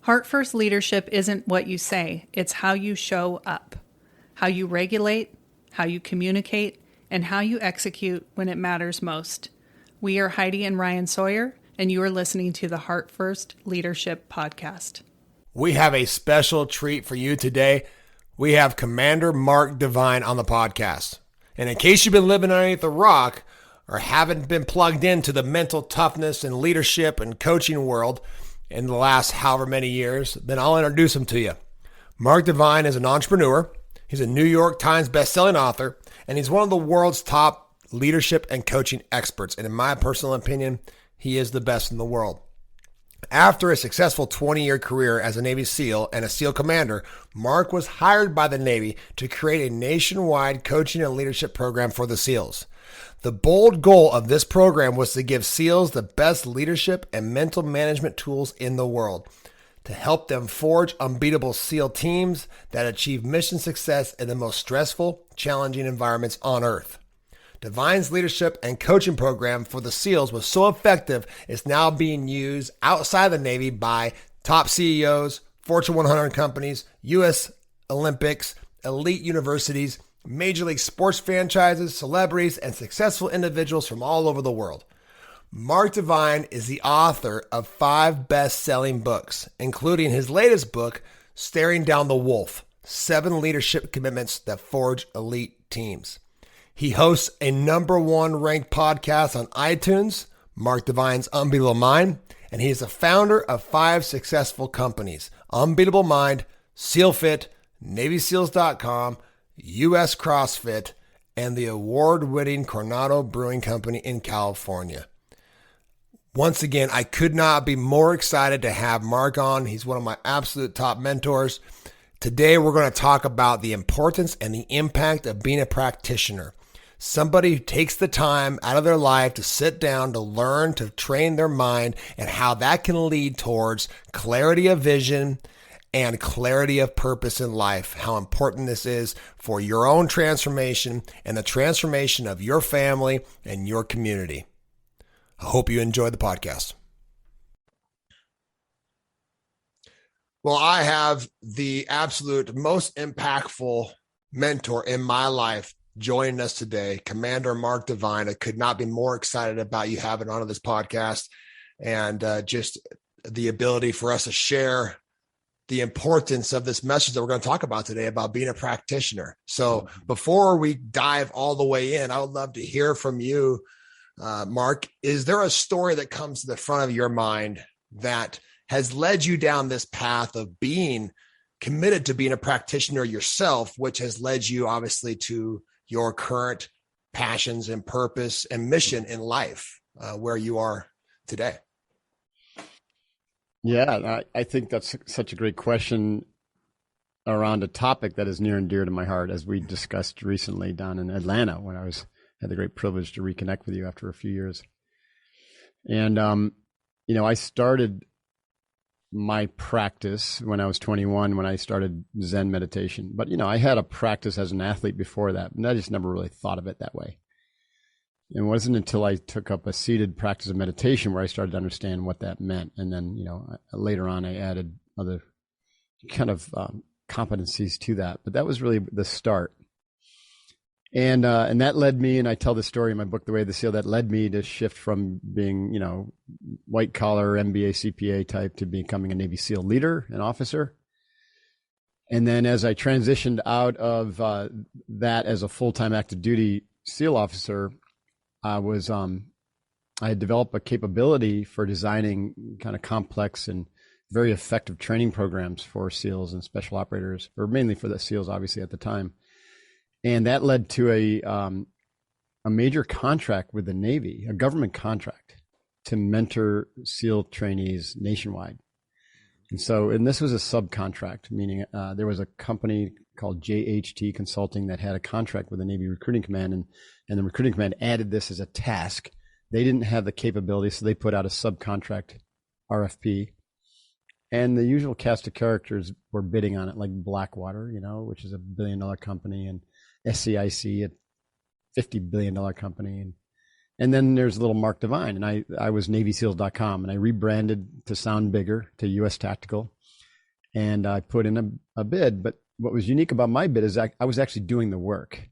Heart First leadership isn't what you say, it's how you show up, how you regulate, how you communicate, and how you execute when it matters most. We are Heidi and Ryan Sawyer, and you are listening to the Heart First Leadership Podcast. We have a special treat for you today. We have Commander Mark Divine on the podcast. And in case you've been living underneath a rock or haven't been plugged into the mental toughness and leadership and coaching world in the last however many years, then I'll introduce him to you. Mark Divine is an entrepreneur. He's a New York Times bestselling author, and he's one of the world's top leadership and coaching experts. And in my personal opinion, he is the best in the world. After a successful 20-year career as a Navy SEAL and a SEAL commander, Mark was hired by the Navy to create a nationwide coaching and leadership program for the SEALs. The bold goal of this program was to give SEALs the best leadership and mental management tools in the world, to help them forge unbeatable SEAL teams that achieve mission success in the most stressful, challenging environments on Earth. Divine's leadership and coaching program for the SEALs was so effective, it's now being used outside the Navy by top CEOs, Fortune 100 companies, U.S. Olympics, elite universities, Major League sports franchises, celebrities, and successful individuals from all over the world. Mark Divine is the author of 5 best-selling books, including his latest book, Staring Down the Wolf, 7 Leadership Commitments That Forge Elite Teams. He hosts a #1 ranked podcast on iTunes, Mark Divine's Unbeatable Mind, and he is the founder of 5 successful companies, Unbeatable Mind, SEALFIT, NavySeals.com, U.S. CrossFit, and the award-winning Coronado Brewing Company in California. Once again, I could not be more excited to have Mark on. He's one of my absolute top mentors. Today, we're going to talk about the importance and the impact of being a practitioner. Somebody who takes the time out of their life to sit down, to learn, to train their mind, and how that can lead towards clarity of vision and clarity of purpose in life, how important this is for your own transformation and the transformation of your family and your community. I hope you enjoy the podcast. Well, I have the absolute most impactful mentor in my life joining us today, Commander Mark Divine. I could not be more excited about you having on this podcast and just the ability for us to share the importance of this message that we're going to talk about today about being a practitioner. So before we dive all the way in, I would love to hear from you, Mark. Is there a story that comes to the front of your mind that has led you down this path of being committed to being a practitioner yourself, which has led you obviously to your current passions and purpose and mission in life, where you are today? Yeah, I think that's such a great question around a topic that is near and dear to my heart, as we discussed recently down in Atlanta when had the great privilege to reconnect with you after a few years. And, I started my practice when I was 21, when I started Zen meditation. But, I had a practice as an athlete before that, and I just never really thought of it that way. It wasn't until I took up a seated practice of meditation where I started to understand what that meant. And then, later on, I added other kind of competencies to that. But that was really the start. And that led me, and I tell the story in my book, The Way of the SEAL, that led me to shift from being, white collar MBA CPA type to becoming a Navy SEAL leader and officer. And then as I transitioned out of that as a full-time active duty SEAL officer, I had developed a capability for designing kind of complex and very effective training programs for SEALs and special operators, or mainly for the SEALs, obviously, at the time. And that led to a major contract with the Navy, a government contract, to mentor SEAL trainees nationwide. And this was a subcontract, meaning there was a company called JHT Consulting that had a contract with the Navy Recruiting Command, and the Recruiting Command added this as a task. They didn't have the capability, so they put out a subcontract RFP. And the usual cast of characters were bidding on it, like Blackwater, which is a $1 billion company, and SCIC, a $50 billion company. And then there's little Mark Divine, and I was NavySeals.com, and I rebranded to sound bigger to U.S. Tactical. and I put in a bid. But what was unique about my bid is I was actually doing the work.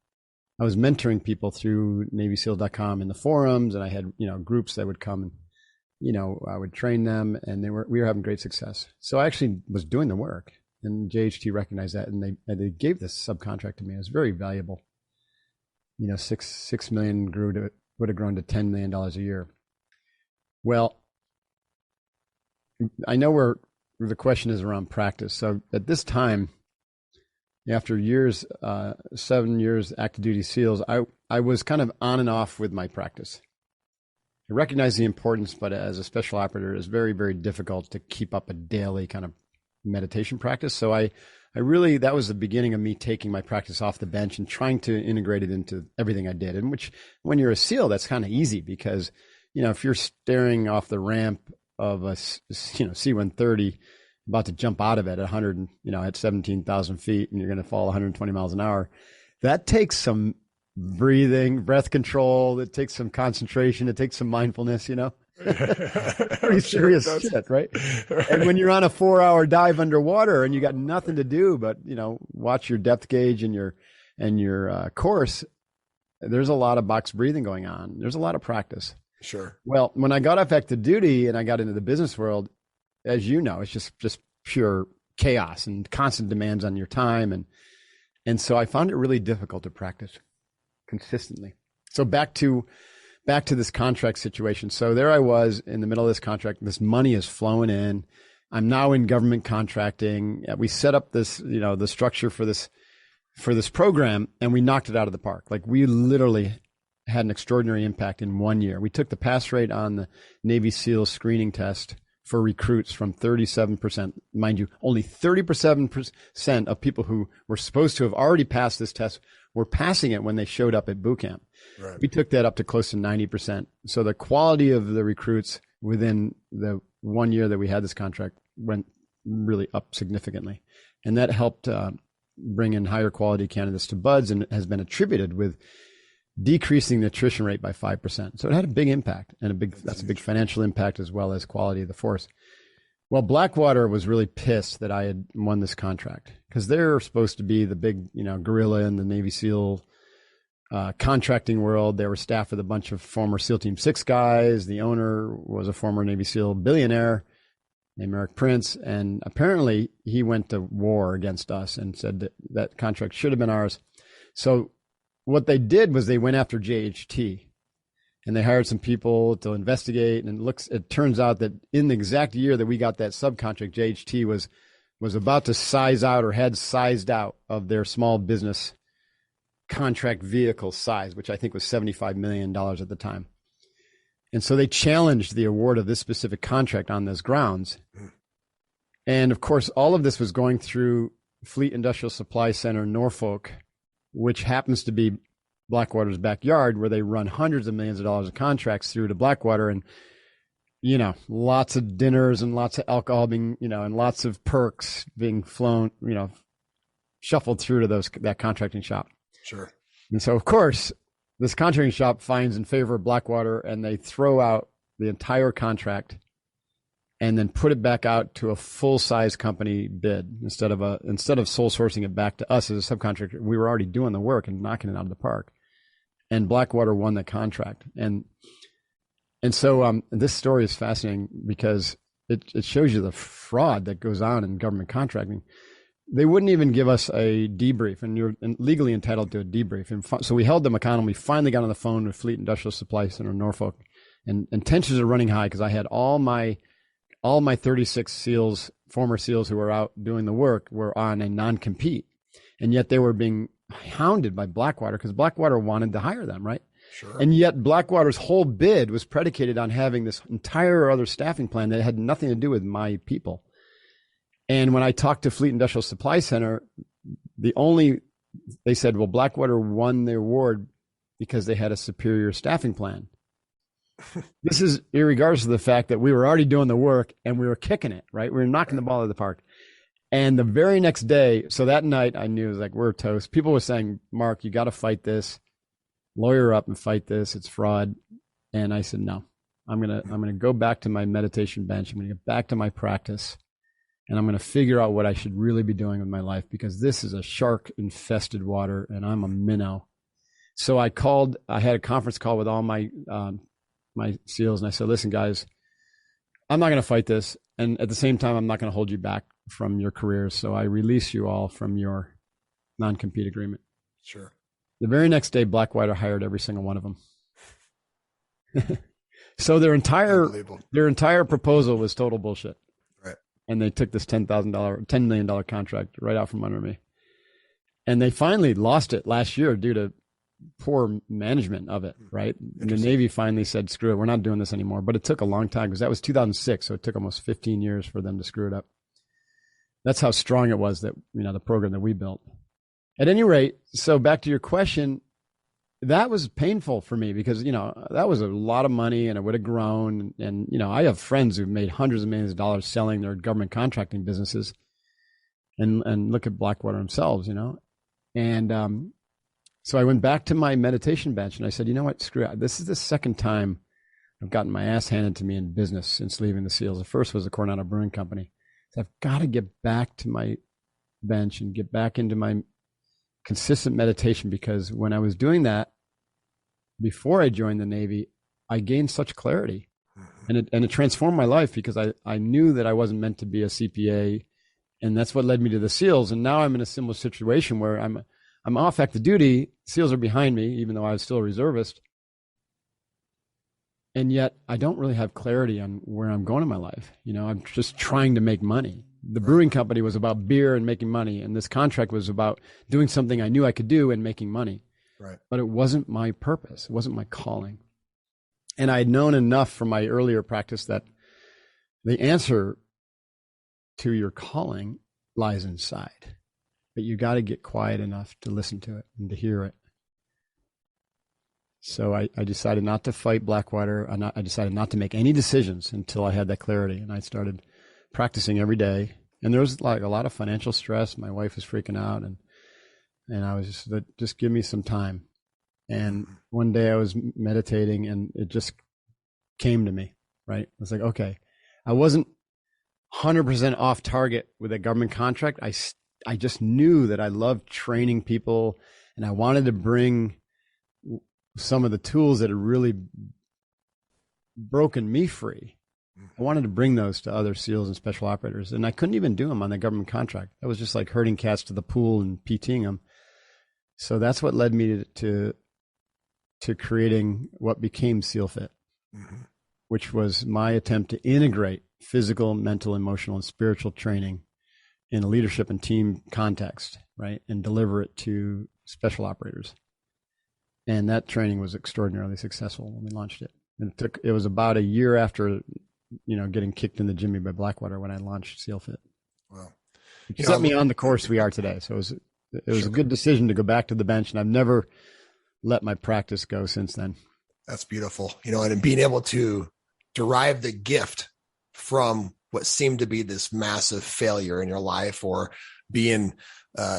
I was mentoring people through NavySeal.com in the forums, and I had, groups that would come and, I would train them, and we were having great success. So I actually was doing the work, and JHT recognized that, and they gave this subcontract to me. It was very valuable. 6 million would have grown to $10 million a year. Well, I know where the question is around practice. So at this time, after years, 7 years active duty SEALs, I was kind of on and off with my practice. I recognize the importance, but as a special operator, it's very, very difficult to keep up a daily kind of meditation practice. So I really, that was the beginning of me taking my practice off the bench and trying to integrate it into everything I did. And which, when you're a SEAL, that's kind of easy because, if you're staring off the ramp of a, C-130, about to jump out of it at 100, at 17,000 feet, and you're going to fall 120 miles an hour, that takes some breathing, breath control. It takes some concentration. It takes some mindfulness, Pretty serious shit, right? And when you're on a 4-hour dive underwater and you got nothing to do but, watch your depth gauge and your course, there's a lot of box breathing going on. There's a lot of practice. Sure. Well, when I got off active duty and I got into the business world, as you know, it's just pure chaos and constant demands on your time. And so I found it really difficult to practice consistently. So back to this contract situation. So there I was in the middle of this contract. This money is flowing in. I'm now in government contracting. We set up this, the structure for this program, and we knocked it out of the park. Like, we literally had an extraordinary impact in 1 year. We took the pass rate on the Navy SEAL screening test for recruits from 37%, mind you, only 37% of people who were supposed to have already passed this test were passing it when they showed up at boot camp. Right. We took that up to close to 90%. So the quality of the recruits within the 1 year that we had this contract went really up significantly. And that helped bring in higher quality candidates to BUDS, and has been attributed with decreasing the attrition rate by 5%. So it had a big impact, and that's a big financial impact as well as quality of the force. Well, Blackwater was really pissed that I had won this contract, because they're supposed to be the big, gorilla in the Navy SEAL contracting world. They were staffed with a bunch of former SEAL Team 6 guys. The owner was a former Navy SEAL billionaire named Eric Prince, and apparently he went to war against us and said that contract should have been ours. So what they did was they went after JHT, and they hired some people to investigate. And it turns out that in the exact year that we got that subcontract, JHT was about to size out, or had sized out, of their small business contract vehicle size, which I think was $75 million at the time. And so they challenged the award of this specific contract on those grounds. And of course, all of this was going through Fleet Industrial Supply Center, Norfolk, which happens to be Blackwater's backyard, where they run hundreds of millions of dollars of contracts through to Blackwater. And, lots of dinners and lots of alcohol being, and lots of perks being flown, shuffled through to that contracting shop. Sure. And so, of course, this contracting shop finds in favor of Blackwater, and they throw out the entire contract and then put it back out to a full-size company bid instead of sole sourcing it back to us as a subcontractor. We were already doing the work and knocking it out of the park, and Blackwater won the contract. And so this story is fascinating because it shows you the fraud that goes on in government contracting. They wouldn't even give us a debrief, and you're legally entitled to a debrief. And so we held them accountable. We finally got on the phone with Fleet Industrial Supply Center, Norfolk, and tensions are running high because I had all my 36 SEALs, former SEALs who were out doing the work, were on a non-compete, and yet they were being hounded by Blackwater because Blackwater wanted to hire them, right? Sure. And yet Blackwater's whole bid was predicated on having this entire other staffing plan that had nothing to do with my people. And when I talked to Fleet Industrial Supply Center, they said, well, Blackwater won the award because they had a superior staffing plan. This is irregardless of the fact that we were already doing the work and we were kicking it, right? We were knocking the ball out of the park. And the very next day, so that night I knew, it was like, we're toast. People were saying, Mark, you got to fight this. Lawyer up and fight this. It's fraud. And I said, no, I'm going to go back to my meditation bench. I'm going to get back to my practice. and I'm going to figure out what I should really be doing with my life, because this is a shark infested water and I'm a minnow. So I had a conference call with all my SEALs, and I said, listen, guys, I'm not going to fight this. And at the same time, I'm not going to hold you back from your careers. So I release you all from your non-compete agreement. Sure. The very next day, Blackwater hired every single one of them. So their entire proposal was total bullshit. Right. And they took this $10 million contract right out from under me. And they finally lost it last year due to poor management of it, right? The Navy finally said, screw it, we're not doing this anymore. But it took a long time, because that was 2006. So it took almost 15 years for them to screw it up. That's how strong it was, that, the program that we built. At any rate, so back to your question, that was painful for me, because, that was a lot of money and it would have grown. And, I have friends who've made hundreds of millions of dollars selling their government contracting businesses, and look at Blackwater themselves, And so I went back to my meditation bench and I said, you know what, screw it. This is the second time I've gotten my ass handed to me in business since leaving the SEALs. The first was the Coronado Brewing Company. So I've got to get back to my bench and get back into my consistent meditation, because when I was doing that before I joined the Navy, I gained such clarity, and it transformed my life, because I knew that I wasn't meant to be a CPA, and that's what led me to the SEALs. And now I'm in a similar situation where I'm off active duty. SEALs are behind me, even though I was still a reservist. And yet I don't really have clarity on where I'm going in my life. I'm just trying to make money. The brewing company was about beer and making money, and this contract was about doing something I knew I could do and making money. Right. But it wasn't my purpose. It wasn't my calling. And I had known enough from my earlier practice that the answer to your calling lies inside. But you got to get quiet enough to listen to it and to hear it. So I decided not to fight Blackwater. I decided not to make any decisions until I had that clarity. And I started practicing every day. And there was like a lot of financial stress. My wife was freaking out, and I was just give me some time. And one day I was meditating and it just came to me, right? I was like, okay, I wasn't 100% off target with a government contract. I just knew that I loved training people, and I wanted to bring some of the tools that had really broken me free. I wanted to bring those to other SEALs and special operators, and I couldn't even do them on the government contract. That was just like herding cats to the pool and PTing them. So that's what led me to creating what became SEALFit, which was my attempt to integrate physical, mental, emotional, and spiritual training in a leadership and team context, right? And deliver it to special operators. And that training was extraordinarily successful when we launched it. And it was about a year after, getting kicked in the jimmy by Blackwater when I launched SEALFit. Wow. It set me on the course we are today. So it was a good decision to go back to the bench, and I've never let my practice go since then. That's beautiful. And being able to derive the gift from what seemed to be this massive failure in your life, or being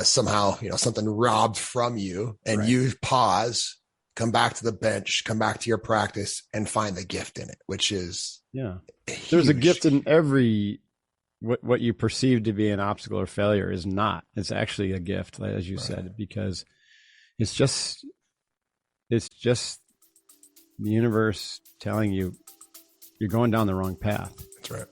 somehow, something robbed from you, and right. You pause, come back to the bench, come back to your practice, and find the gift in it, which is huge. There's a gift in every what you perceive to be an obstacle or failure is not. It's actually a gift, as you said, because it's just the universe telling you you're going down the wrong path. That's right.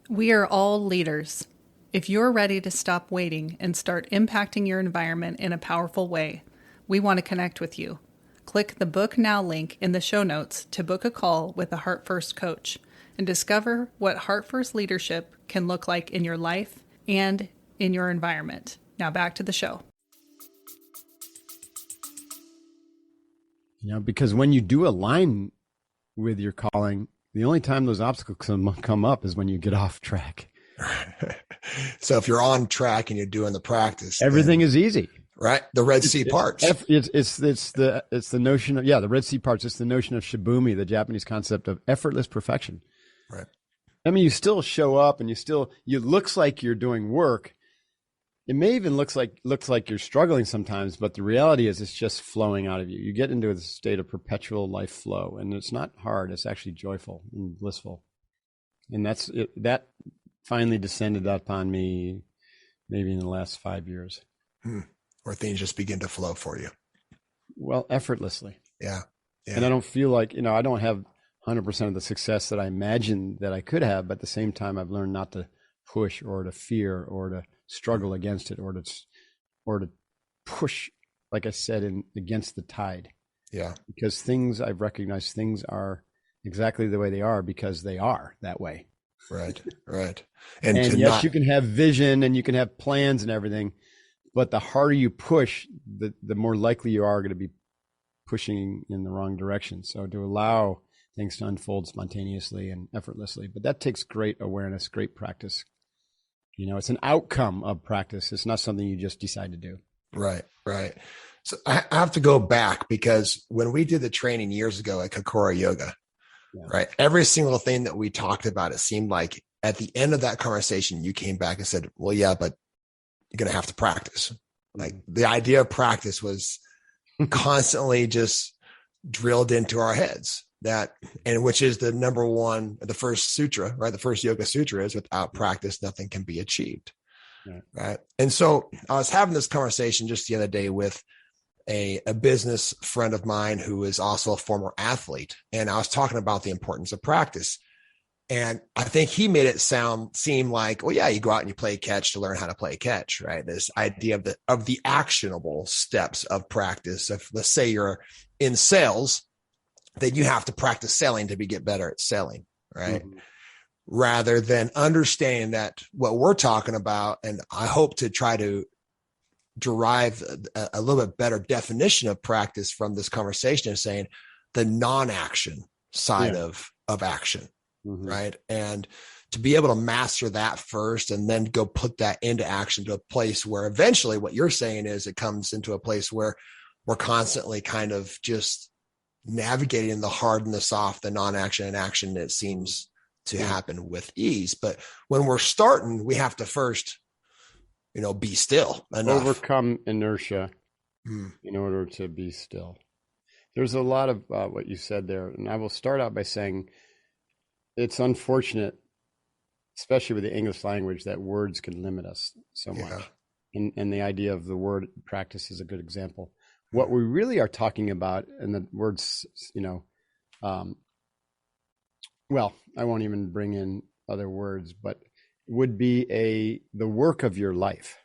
We are all leaders. If you're ready to stop waiting and start impacting your environment in a powerful way, we want to connect with you. Click the Book Now link in the show notes to book a call with a Heart First coach and discover what Heart First leadership can look like in your life and in your environment. Now back to the show. Because when you do align with your calling, the only time those obstacles come up is when you get off track. So if you're on track and you're doing the practice, everything is easy, right? The Red Sea parts. It's the notion of the Red Sea parts. It's the notion of shibumi, the Japanese concept of effortless perfection. Right. I mean, you still show up and it looks like you're doing work, It may even looks like you're struggling sometimes, but the reality is it's just flowing out of you. You get into a state of perpetual life flow, and it's not hard. It's actually joyful and blissful. And that's it, that finally descended upon me maybe in the last 5 years. Where things just begin to flow for you. Well, effortlessly. Yeah. And I don't feel like, I don't have 100% of the success that I imagined that I could have, but at the same time, I've learned not to push or to fear or to struggle against it or to push, like I said, against the tide. Yeah. Because I've recognized things are exactly the way they are because they are that way. Right. And yes, you can have vision and you can have plans and everything, but the harder you push, the more likely you are going to be pushing in the wrong direction. So to allow things to unfold spontaneously and effortlessly, but that takes great awareness, great practice. It's an outcome of practice. It's not something you just decide to do. Right. So I have to go back because when we did the training years ago at Kokora Yoga, right, every single thing that we talked about, it seemed like at the end of that conversation, you came back and said, well, yeah, but you're going to have to practice. Like the idea of practice was constantly just drilled into our heads. Which is the first sutra, right? The first yoga sutra is without practice, nothing can be achieved. Right. And so I was having this conversation just the other day with a business friend of mine who is also a former athlete. And I was talking about the importance of practice. And I think he made it seem like, well, yeah, you go out and you play catch to learn how to play catch, right? This idea of the actionable steps of practice. If let's say you're in sales, then you have to practice selling to get better at selling, right? Mm-hmm. Rather than understanding that what we're talking about, and I hope to try to derive a little bit better definition of practice from this conversation, is saying the non-action side of action, right? And to be able to master that first and then go put that into action to a place where eventually what you're saying is it comes into a place where we're constantly kind of just navigating the hard and the soft, the non-action and action that seems to happen with ease. But when we're starting, we have to first, be still enough. Overcome inertia in order to be still. There's a lot of what you said there. And I will start out by saying it's unfortunate, especially with the English language, that words can limit us so much. And the idea of the word practice is a good example. What we really are talking about, and the words, well, I won't even bring in other words, but would be the work of your life.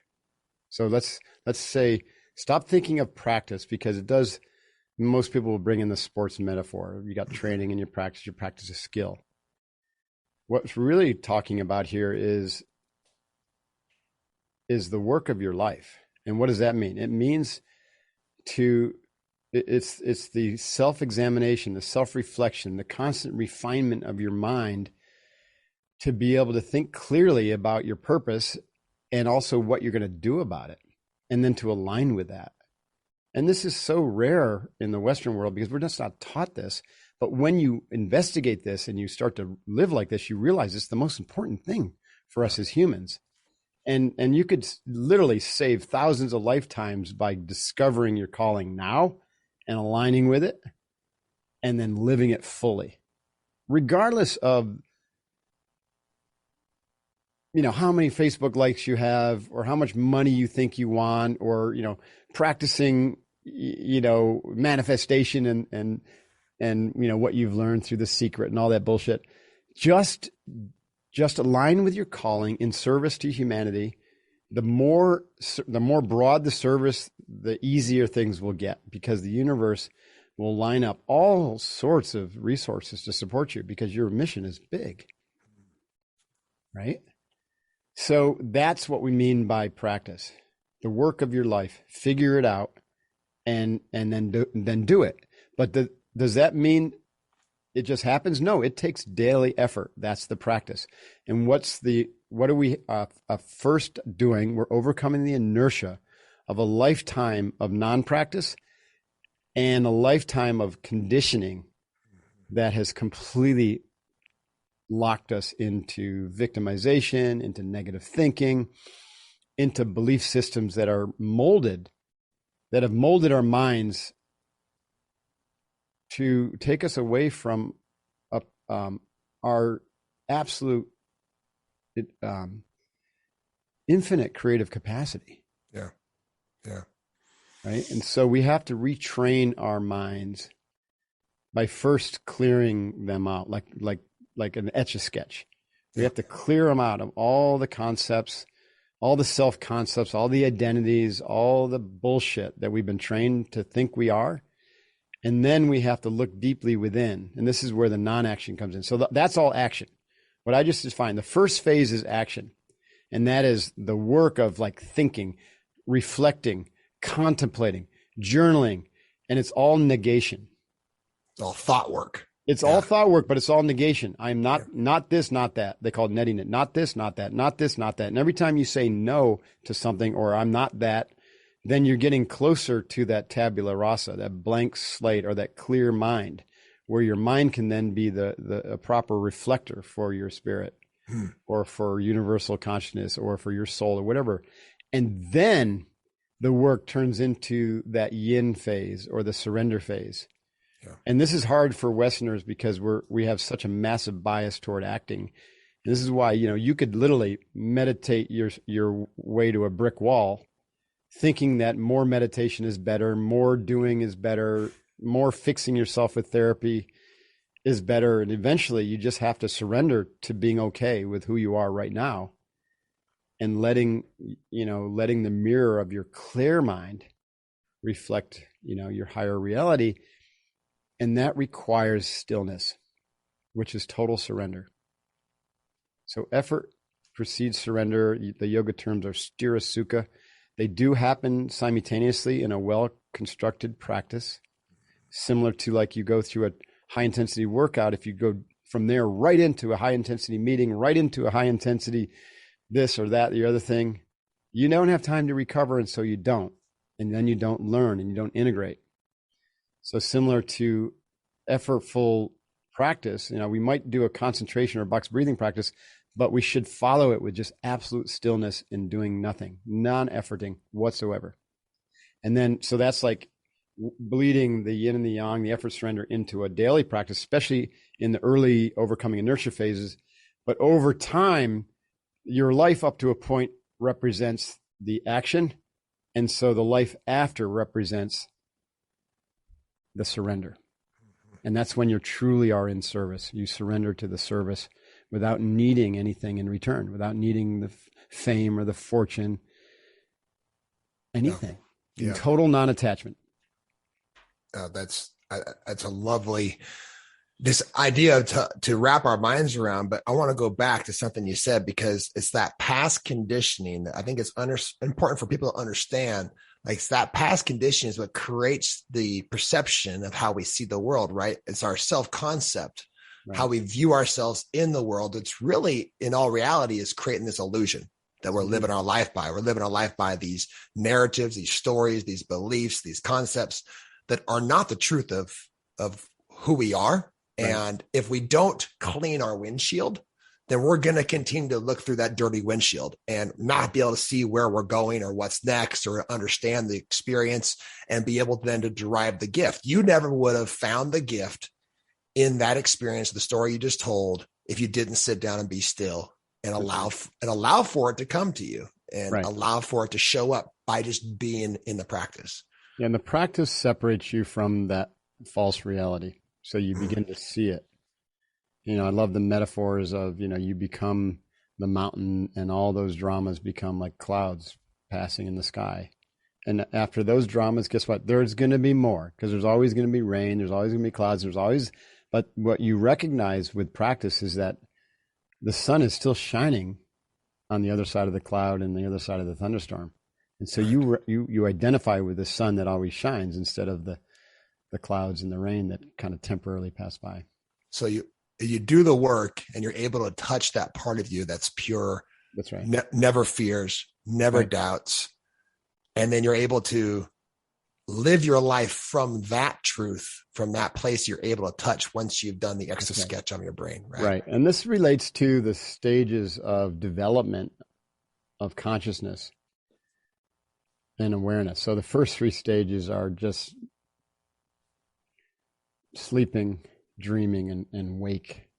So let's say, stop thinking of practice, because it does. Most people will bring in the sports metaphor. You got training and you practice a skill. What's really talking about here is the work of your life. And what does that mean? It means it's the self-examination, the self-reflection, the constant refinement of your mind to be able to think clearly about your purpose and also what you're going to do about it, and then to align with that. And this is so rare in the Western world because we're just not taught this. But when you investigate this and you start to live like this, you realize it's the most important thing for us as humans. And you could literally save thousands of lifetimes by discovering your calling now and aligning with it and then living it fully, regardless of, how many Facebook likes you have or how much money you think you want, or, practicing, manifestation and what you've learned through The Secret and all that bullshit. Just align with your calling in service to humanity. The more broad the service, the easier things will get, because the universe will line up all sorts of resources to support you because your mission is big, right? So that's what we mean by practice. The work of your life, figure it out, and then do it. But does that mean it just happens? No, it takes daily effort. That's the practice. And what are we first doing? We're overcoming the inertia of a lifetime of non-practice and a lifetime of conditioning that has completely locked us into victimization, into negative thinking, into belief systems that have molded our minds to take us away from our absolute infinite creative capacity. Yeah. Yeah. Right. And so we have to retrain our minds by first clearing them out, like an Etch-a-Sketch. We have to clear them out of all the concepts, all the self-concepts, all the identities, all the bullshit that we've been trained to think we are. And then we have to look deeply within. And this is where the non-action comes in. So that's all action. What I just defined, the first phase is action. And that is the work of like thinking, reflecting, contemplating, journaling, and it's all negation. It's all thought work. It's all thought work, but it's all negation. I'm not this, not that. They call it netting it. Not this, not that, not this, not that. And every time you say no to something or I'm not that, then you're getting closer to that tabula rasa, that blank slate or that clear mind, where your mind can then be a proper reflector for your spirit or for universal consciousness or for your soul or whatever. And then the work turns into that yin phase or the surrender phase. Yeah. And this is hard for Westerners because we have such a massive bias toward acting. And this is why, you could literally meditate your way to a brick wall, thinking that more meditation is better, more doing is better, more fixing yourself with therapy is better. And eventually you just have to surrender to being okay with who you are right now and letting the mirror of your clear mind reflect, your higher reality. And that requires stillness, which is total surrender. So effort precedes surrender. The yoga terms are sthira sukha. They do happen simultaneously in a well-constructed practice, similar to like you go through a high-intensity workout. If you go from there right into a high-intensity meeting, right into a high-intensity this or that, the other thing, you don't have time to recover, and so you don't. And then you don't learn and you don't integrate. So similar to effortful practice, we might do a concentration or box breathing practice, but we should follow it with just absolute stillness and doing nothing, non-efforting whatsoever. And then, so that's like bleeding the yin and the yang, the effort surrender into a daily practice, especially in the early overcoming inertia phases. But over time, your life up to a point represents the action. And so the life after represents the surrender. And that's when you truly are in service. You surrender to the service without needing anything in return, without needing the fame or the fortune, anything. Yeah. Total non-attachment. That's a lovely, this idea to wrap our minds around, but I want to go back to something you said, because it's that past conditioning that I think is important for people to understand. Like, it's that past condition is what creates the perception of how we see the world, right? It's our self-concept, right? How we view ourselves in the world. It's really, in all reality, is creating this illusion that we're living our life by. We're living our life by these narratives, these stories, these beliefs, these concepts that are not the truth of who we are. Right. And if we don't clean our windshield, then we're going to continue to look through that dirty windshield and not be able to see where we're going or what's next or understand the experience and be able then to derive the gift. You never would have found the gift in that experience, the story you just told, if you didn't sit down and be still and allow for it to come to you and allow for it to show up by just being in the practice. Yeah, and the practice separates you from that false reality. So you begin to see it. I love the metaphors of, you become the mountain and all those dramas become like clouds passing in the sky. And after those dramas, guess what? There's going to be more, because there's always going to be rain. There's always going to be clouds. But what you recognize with practice is that the sun is still shining on the other side of the cloud and the other side of the thunderstorm. And so you identify with the sun that always shines instead of the clouds and the rain that kind of temporarily pass by. So you do the work and you're able to touch that part of you that's pure. That's right. Never fears, never doubts. And then you're able to live your life from that truth, from that place you're able to touch once you've done the extra sketch on your brain. Right. Right. And this relates to the stages of development of consciousness. and awareness. So the first three stages are just sleeping, dreaming, and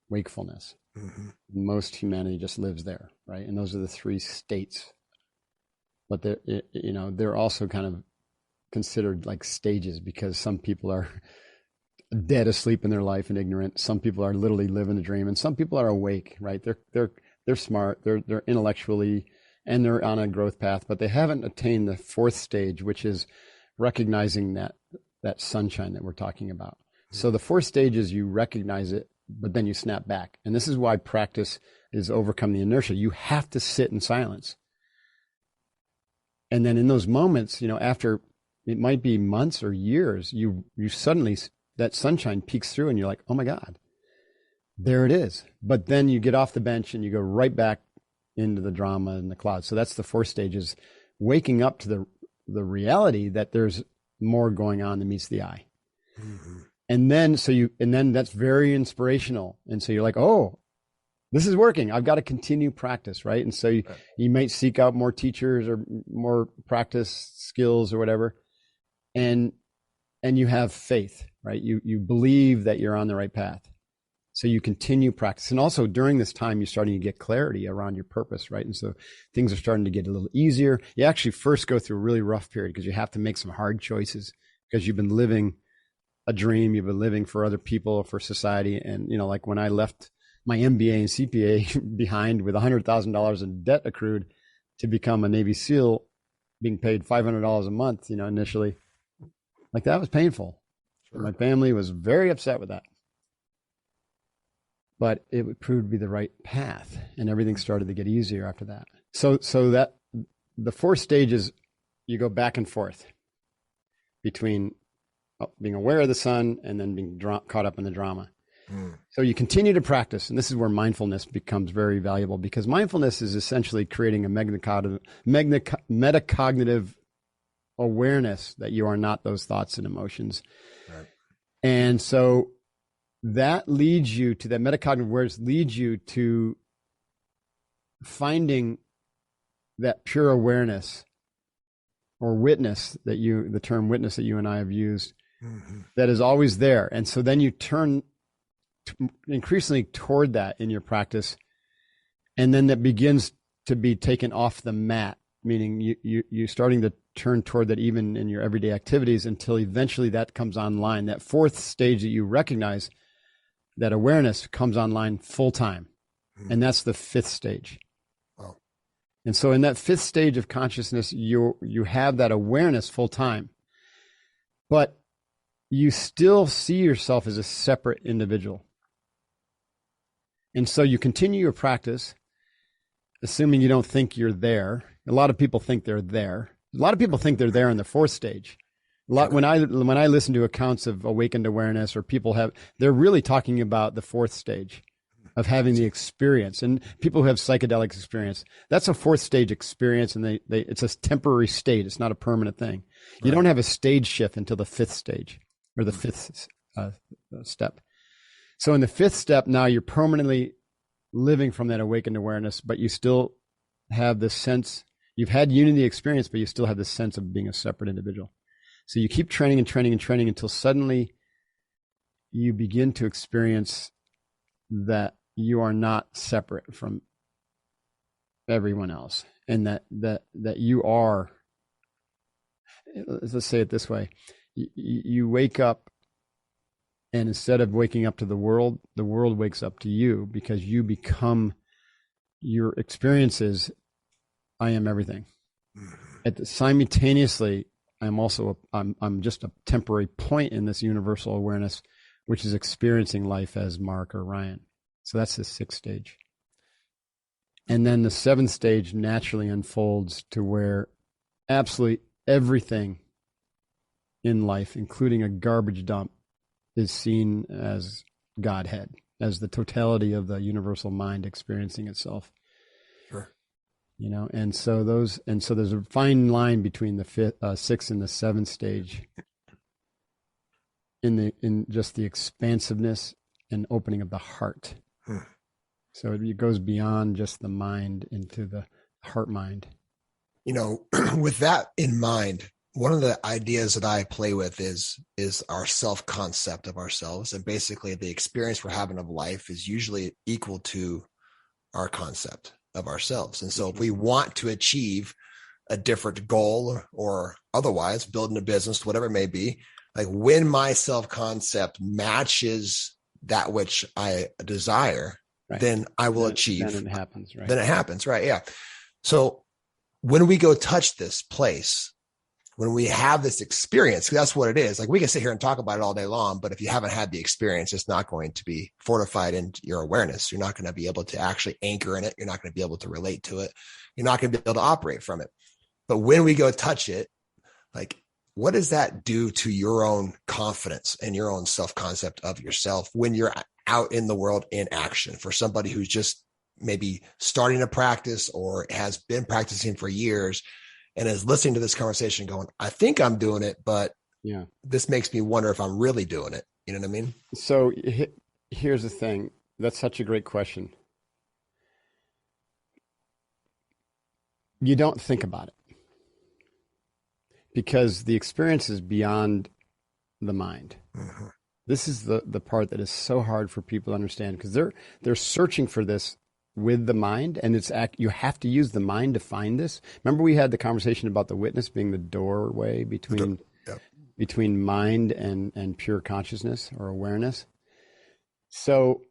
wakefulness. Mm-hmm. Most humanity just lives there, right? And those are the three states. But they're also kind of considered like stages, because some people are dead asleep in their life and ignorant. Some people are literally living a dream, and some people are awake, right? They're smart, they're intellectually, and they're on a growth path, but they haven't attained the fourth stage, which is recognizing that sunshine that we're talking about. Mm-hmm. So the fourth stage is you recognize it, but then you snap back. And this is why practice is overcome the inertia. You have to sit in silence. And then in those moments, after it might be months or years, you suddenly, that sunshine peeks through and you're like, oh my God, there it is. But then you get off the bench and you go right back into the drama and the clouds. So that's the fourth stage, is waking up to the reality that there's more going on than meets the eye. Mm-hmm. And then that's very inspirational. And so you're like, oh, this is working. I've got to continue practice, right? And so you might seek out more teachers or more practice skills or whatever. And you have faith, right? You believe that you're on the right path. So you continue practice. And also during this time, you're starting to get clarity around your purpose, right? And so things are starting to get a little easier. You actually first go through a really rough period because you have to make some hard choices, because you've been living a dream. You've been living for other people, for society. And, like when I left my MBA and CPA behind with $100,000 in debt accrued to become a Navy SEAL, being paid $500 a month, initially, like that was painful. Sure. My family was very upset with that. But it proved to be the right path, and everything started to get easier after that. So that the four stages, you go back and forth between being aware of the sun and then being caught up in the drama. Mm. So you continue to practice, and this is where mindfulness becomes very valuable, because mindfulness is essentially creating a metacognitive awareness that you are not those thoughts and emotions. Right. And so that leads you to, that metacognitive awareness leads you to finding that pure awareness or witness the term witness that you and I have used, mm-hmm. that is always there. And so then you turn increasingly toward that in your practice. And then that begins to be taken off the mat, meaning you're starting to turn toward that even in your everyday activities, until eventually that comes online. That fourth stage that you recognize, that awareness, comes online full time. Mm-hmm. And that's the fifth stage. Wow. And so in that fifth stage of consciousness, you have that awareness full time, but you still see yourself as a separate individual. And so you continue your practice, assuming you don't think you're there. A lot of people think they're there. A lot of people think they're there in the fourth stage. When I listen to accounts of awakened awareness, or they're really talking about the fourth stage of having the experience. And people who have psychedelic experience, that's a fourth stage experience, and it's a temporary state. It's not a permanent thing. Right. You don't have a stage shift until the fifth stage, or the fifth step. So in the fifth step, now you're permanently living from that awakened awareness, but you still have this sense, you've had unity experience, but you still have this sense of being a separate individual. So you keep training and training and training until suddenly you begin to experience that you are not separate from everyone else, and that you are, let's say it this way, you wake up, and instead of waking up to the world wakes up to you, because you become, your experiences, I am everything. Simultaneously, I'm just a temporary point in this universal awareness, which is experiencing life as Mark or Ryan. So that's the sixth stage. And then the seventh stage naturally unfolds to where absolutely everything in life, including a garbage dump, is seen as Godhead, as the totality of the universal mind experiencing itself. Sure. And so there's a fine line between the sixth and the seventh stage in just the expansiveness and opening of the heart. So it goes beyond just the mind into the heart mind. With that in mind, one of the ideas that I play with is our self-concept of ourselves. And basically the experience we're having of life is usually equal to our concept of ourselves. And so if we want to achieve a different goal or otherwise building a business, whatever it may be, like when my self-concept matches that which I desire, then I will achieve. Then it happens, right? Then it happens, right? Yeah. So when we go touch this place, when we have this experience, that's what it is. Like we can sit here and talk about it all day long, but if you haven't had the experience, it's not going to be fortified in your awareness. You're not going to be able to actually anchor in it. You're not going to be able to relate to it. You're not going to be able to operate from it. But when we go touch it, like, what does that do to your own confidence and your own self-concept of yourself when you're out in the world in action? For somebody who's just maybe starting to practice or has been practicing for years and is listening to this conversation going, I think I'm doing it, but this makes me wonder if I'm really doing it. You know what I mean? So here's the thing. That's such a great question. You don't think about it because the experience is beyond the mind. Mm-hmm. This is the part that is so hard for people to understand because they're searching for this with the mind, and you have to use the mind to find this. Remember we had the conversation about the witness being the doorway between mind and pure consciousness or awareness. So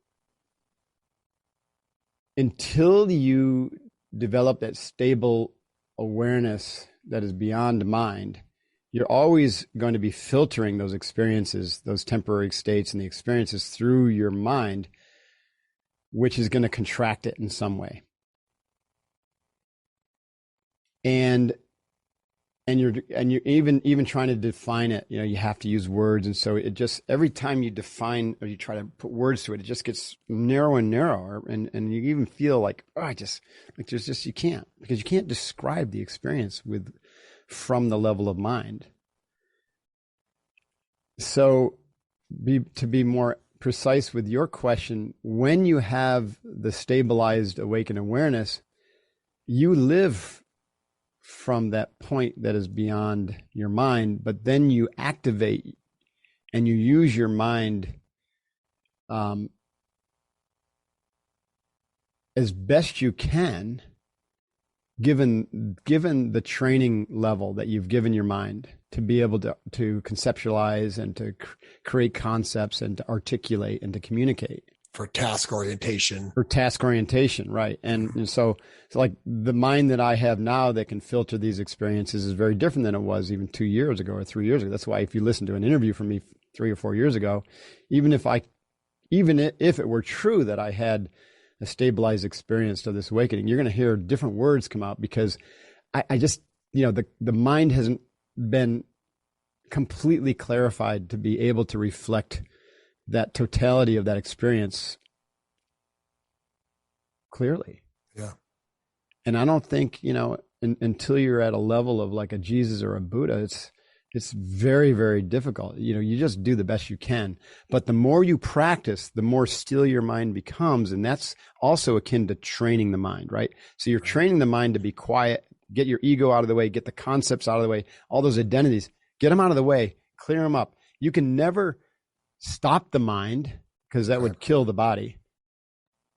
until you develop that stable awareness that is beyond mind, you're always going to be filtering those experiences, those temporary states and the experiences through your mind, which is going to contract it in some way. And you're even trying to define it, you have to use words. And so it just, every time you define or you try to put words to it, it just gets narrower and narrower. And you even feel like, you can't, because you can't describe the experience from the level of mind. So to be more precise with your question, when you have the stabilized awakened awareness, you live from that point that is beyond your mind, but then you activate and you use your mind as best you can, given the training level that you've given your mind to be able to conceptualize and to create concepts and to articulate and to communicate. For task orientation. Right. And so it's like the mind that I have now that can filter these experiences is very different than it was even 2 years ago or 3 years ago. That's why if you listen to an interview from me 3 or 4 years ago, even if it were true that I had a stabilized experience of this awakening, you're going to hear different words come out because I just, the mind hasn't been completely clarified to be able to reflect that totality of that experience clearly. Yeah. And I don't think, until you're at a level of like a Jesus or a Buddha, it's very, very difficult. You just do the best you can. But the more you practice, the more still your mind becomes. And that's also akin to training the mind, right? So you're training the mind to be quiet, get your ego out of the way, get the concepts out of the way, all those identities, get them out of the way, clear them up. You can never stop the mind because that would kill the body.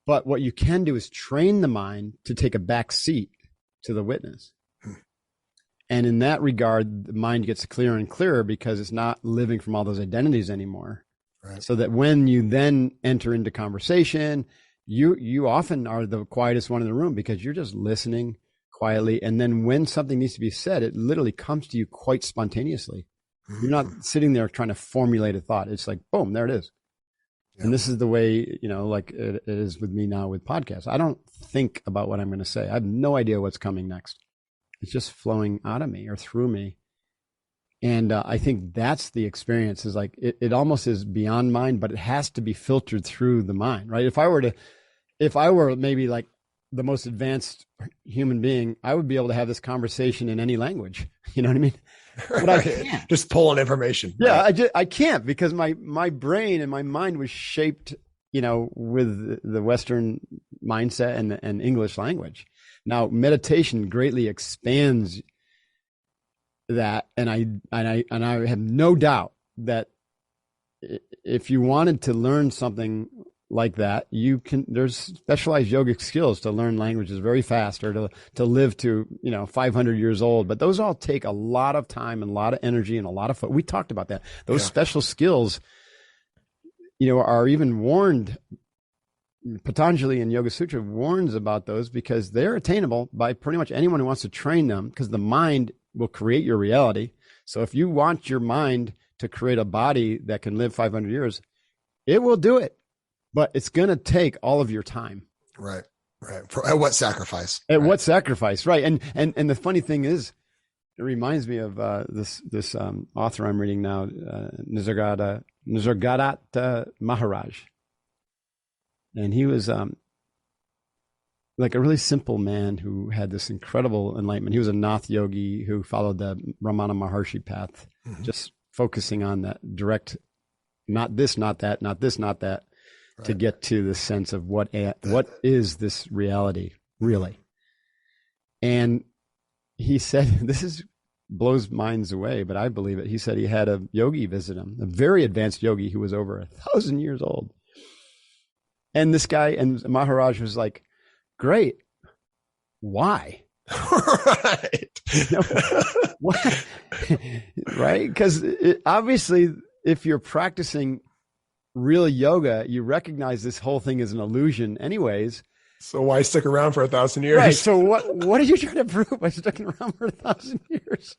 But what you can do is train the mind to take a back seat to the witness. And in that regard, the mind gets clearer and clearer because it's not living from all those identities anymore. Right. So that when you then enter into conversation, you often are the quietest one in the room because you're just listening quietly. And then when something needs to be said, it literally comes to you quite spontaneously. You're not sitting there trying to formulate a thought. It's like, boom, there it is. Yeah. And this is the way, like it is with me now with podcasts. I don't think about what I'm going to say. I have no idea what's coming next. It's just flowing out of me or through me. And I think that's the experience is like, it almost is beyond mind, but it has to be filtered through the mind, right? If I were maybe like the most advanced human being, I would be able to have this conversation in any language. You know what I mean? But I can't. Just pulling information. Yeah, right? I can't because my brain and my mind was shaped, with the Western mindset and English language. Now, meditation greatly expands that, and I have no doubt that if you wanted to learn something like that, you can. There's specialized yogic skills to learn languages very fast, or to live to 500 years old. But those all take a lot of time and a lot of energy and a lot of. We talked about that. Those special skills, are even warned. Patanjali in Yoga Sutra warns about those because they're attainable by pretty much anyone who wants to train them, because the mind will create your reality. So if you want your mind to create a body that can live 500 years, it will do it, but it's going to take all of your time. Right. At what sacrifice? What sacrifice? Right. And the funny thing is, it reminds me of this author I'm reading now, Nisargadatta Maharaj. And he was like a really simple man who had this incredible enlightenment. He was a Nath yogi who followed the Ramana Maharshi path, just focusing on that direct, not this, not that, not this, not that, to get to the sense of what is this reality really. And he said, blows minds away, but I believe it. He said he had a yogi visit him, a very advanced yogi who was over 1,000 years old. And this guy, and Maharaj was like, great. Why? Right. What? Right? Because obviously, if you're practicing real yoga, you recognize this whole thing is an illusion anyways. So why stick around for 1,000 years? Right. So what are you trying to prove by sticking around for 1,000 years?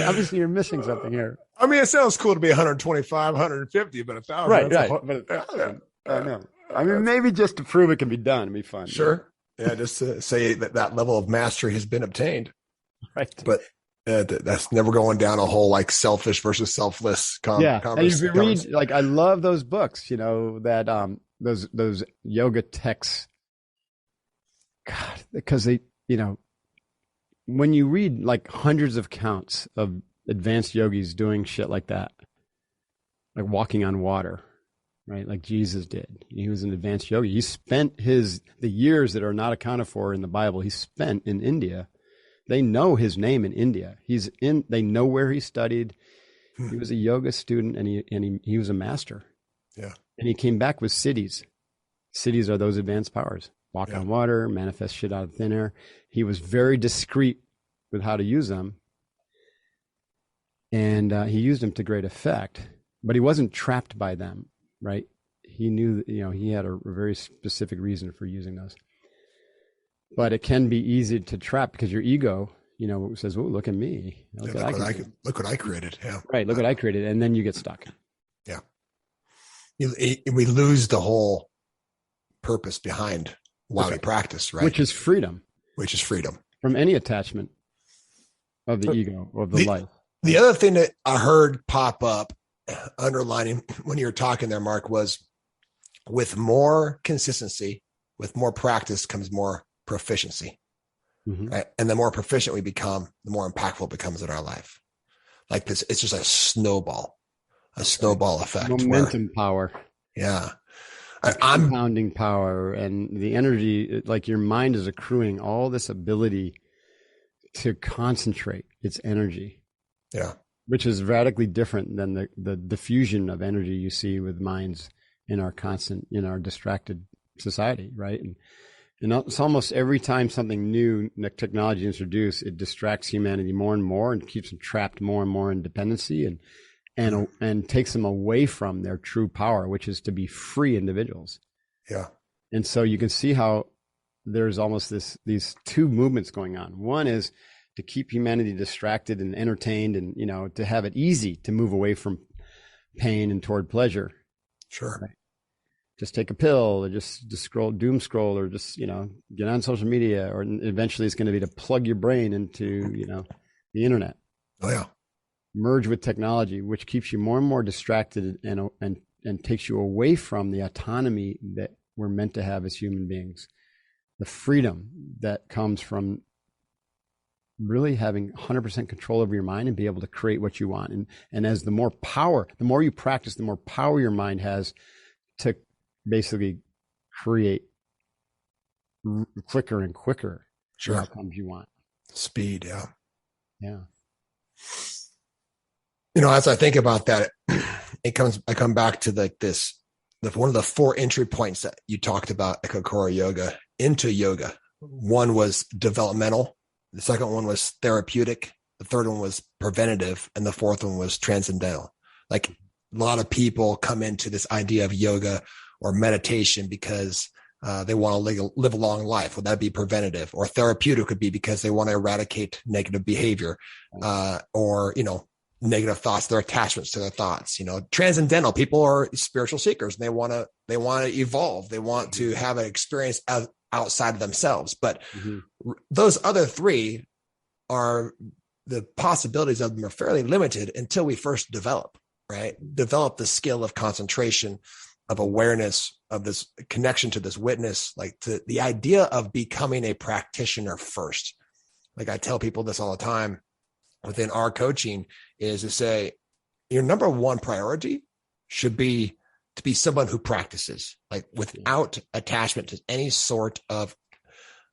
Obviously, you're missing something here. I mean, it sounds cool to be 125, 150, but 1,000. Right. But 1,000. I know. I mean, maybe just to prove it can be done. It'd be fun. Sure. Yeah, just to say that level of mastery has been obtained. Right. But that's never going down a whole like selfish versus selfless conversation. And if you read, like, I love those books, that those yoga texts. God, because they, when you read like hundreds of counts of advanced yogis doing shit like that, like walking on water, right? Like Jesus did. He was an advanced yogi. He spent the years that are not accounted for in the Bible, he spent in India. They know his name in India. They know where he studied. He was a yoga student, and he was a master. Yeah. And he came back with siddhis. Siddhis are those advanced powers. Walk on water, manifest shit out of thin air. He was very discreet with how to use them. And he used them to great effect, but he wasn't trapped by them, right? He knew that, he had a very specific reason for using those. But it can be easy to trap because your ego, says, "Oh, look at me. Look what I created." Yeah. Right. Look what I created. And then you get stuck. Yeah. We lose the whole purpose behind why we practice, right? Which is freedom. From any attachment of the ego or the life. The other thing that I heard pop up underlining when you were talking there, Mark, was with more consistency, with more practice comes more proficiency. Right? And the more proficient we become, the more impactful it becomes in our life. Like this, it's just a snowball effect. Momentum power. Yeah. Compounding power, and the energy, like your mind is accruing all this ability to concentrate its energy. Yeah. Which is radically different than the diffusion of energy you see with minds in our distracted society, right? And it's almost every time something new, technology introduced, it distracts humanity more and more and keeps them trapped more and more in dependency and takes them away from their true power, which is to be free individuals. Yeah. And so you can see how there's almost these two movements going on. One is to keep humanity distracted and entertained and, to have it easy to move away from pain and toward pleasure. Sure. Right? Just take a pill or just doom scroll or just, get on social media, or eventually it's going to be to plug your brain into, the internet. Oh yeah. Merge with technology, which keeps you more and more distracted and takes you away from the autonomy that we're meant to have as human beings. The freedom that comes from really having 100% control over your mind and be able to create what you want. And as the more you practice, the more power your mind has to basically create quicker and quicker Sure. the outcomes you want. Speed. Yeah. Yeah. As I think about that, I come back to one of the 4 entry points that you talked about at Kokoro Yoga into yoga. One was developmental. The second one was therapeutic. The third one was preventative. And the fourth one was transcendental. Like, a lot of people come into this idea of yoga or meditation because they want to live a long life. Would that be preventative? Or therapeutic would be because they want to eradicate negative behavior, or, negative thoughts, their attachments to their thoughts. Transcendental, people are spiritual seekers, and they want to evolve. They want to have an experience outside of themselves. But those other 3 are, the possibilities of them are fairly limited until we first develop the skill of concentration, of awareness, of this connection to this witness, like to the idea of becoming a practitioner first. Like, I tell people this all the time within our coaching, is to say, your number 1 priority should be to be someone who practices, like, without attachment to any sort of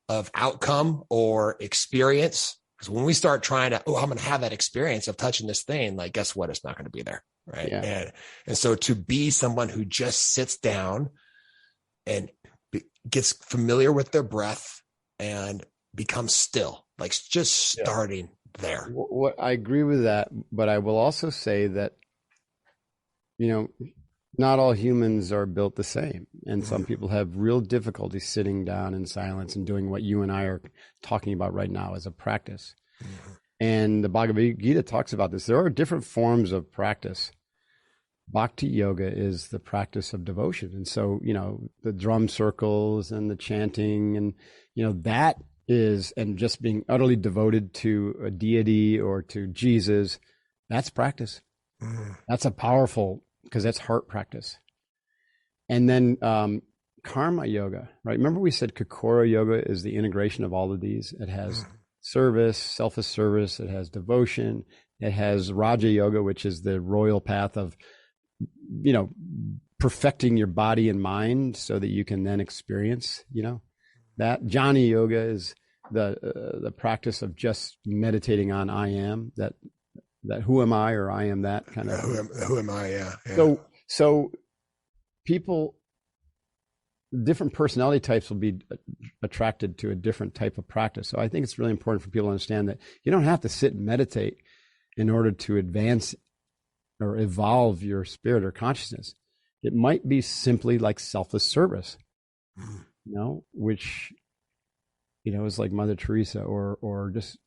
outcome or experience. Because when we start trying to, I'm going to have that experience of touching this thing, like, guess what? It's not going to be there. Right. Yeah. And so to be someone who just sits down and gets familiar with their breath and becomes still, like, just starting there. What I agree with that, but I will also say that, not all humans are built the same. And some people have real difficulty sitting down in silence and doing what you and I are talking about right now as a practice. And the Bhagavad Gita talks about this. There are different forms of practice. Bhakti yoga is the practice of devotion. And so, the drum circles and the chanting and, that is, and just being utterly devoted to a deity or to Jesus, that's practice. That's a powerful, because that's heart practice. And then karma yoga, right? Remember we said Kokoro yoga is the integration of all of these. It has service, selfless service. It has devotion. It has Raja yoga, which is the royal path of, perfecting your body and mind so that you can then experience, that. Jnana yoga is the practice of just meditating on I am, that who am I, or I am that kind of. Who am I? Yeah. So people, different personality types will be attracted to a different type of practice. So I think it's really important for people to understand that you don't have to sit and meditate in order to advance or evolve your spirit or consciousness. It might be simply like selfless service, which, is like Mother Teresa or just